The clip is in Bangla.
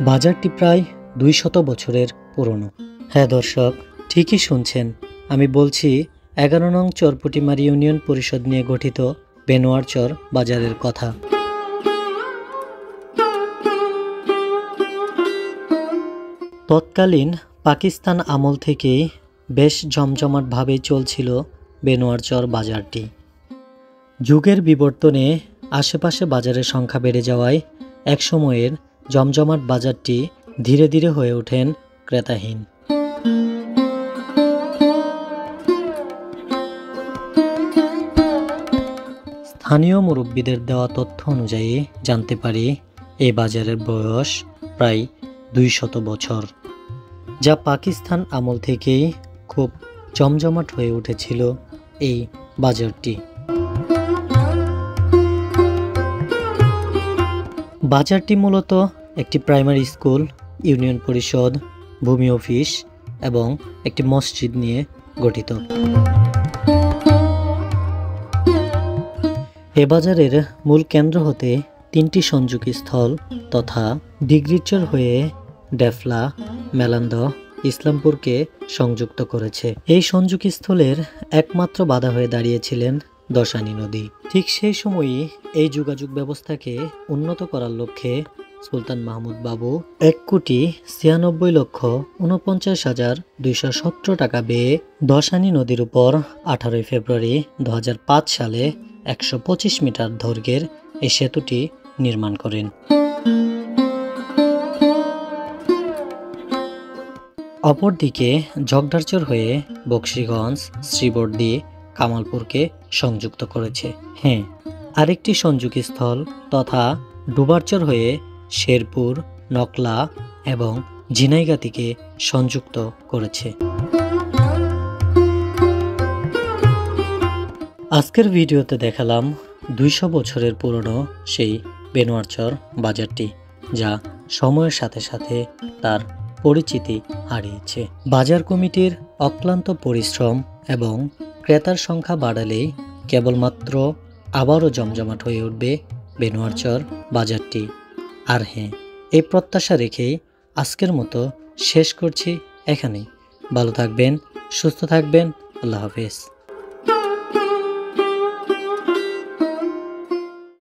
বাজারটি প্রায় ২০০ বছরের পুরনো। হ্যাঁ দর্শক, ঠিকই শুনছেন, আমি বলছি ১১ নং চরপুটিমারি ইউনিয়ন পরিষদ নিয়ে গঠিত বেনোয়ারচর বাজারের কথা। তৎকালীন পাকিস্তান আমল থেকেই বেশ জমজমাটভাবেই চলছিল বেনোয়ারচর বাজারটি। যুগের বিবর্তনে আশেপাশে বাজারের সংখ্যা বেড়ে যাওয়ায় একসময়ের জমজমাট বাজারটি ধীরে ধীরে হয়ে ওঠেন ক্রেতাহীন। স্থানীয় মুরব্বীদের দেওয়া তথ্য অনুযায়ী জানতে পারি এই বাজারের বয়স প্রায় ২০০ বছর, যা পাকিস্তান আমল থেকেই খুব জমজমাট হয়ে উঠেছিল এই বাজারটি। বাজারটি মূলত একটি প্রাইমারি স্কুল, ইউনিয়ন পরিষদ, ভূমি অফিস এবং একটি মসজিদ নিয়ে গঠিত। এ বাজারের মূল কেন্দ্র হতে ৩টি সংযোগী স্থল তথা ডিগ্রিচর হয়ে ডেফলা, মেলান্দ, ইসলামপুরকে সংযুক্ত করেছে। এই সংযোগী স্থলের একমাত্র বাধা হয়ে দাঁড়িয়েছিলেন দশানী নদী। ঠিক সেই সময়ই এই যোগাযোগ ব্যবস্থাকে উন্নত করার লক্ষ্যে সুলতান মাহমুদ বাবু ১,৪৯,৪৯,২১৭ টাকা ব্যয়ে দশানী নদীর উপর ১৮ ফেব্রুয়ারি ২০০৫ সালে ১২৫ মিটার দৈর্ঘ্যের এই সেতুটি নির্মাণ করেন। অপরদিকে ঝগড়ারচর হয়ে বকশীগঞ্জ, শ্রীবর্দী, কামালপুরকে সংযুক্ত করেছে। হ্যাঁ, আরেকটি সংযোগী স্থল তথা ডুবারচর হয়ে শেরপুর, নকলা এবং ঝিনাইগাতিকে সংযুক্ত করেছে। আজকের ভিডিওতে দেখালাম ২০০ বছরের পুরনো সেই বেনোয়ারচর বাজারটি, যা সময়ের সাথে সাথে তার পরিচিতি হারিয়েছে। বাজার কমিটির অক্লান্ত পরিশ্রম এবং ক্রেতার সংখ্যা বাড়ালেই কেবলমাত্র আবারও জমজমাট হয়ে উঠবে বেনোয়ারচর বাজারটি। আর হ্যাঁ, এই প্রত্যাশা রেখেই আজকের মতো শেষ করছি এখানেই। ভালো থাকবেন, সুস্থ থাকবেন, আল্লাহ হাফেজ।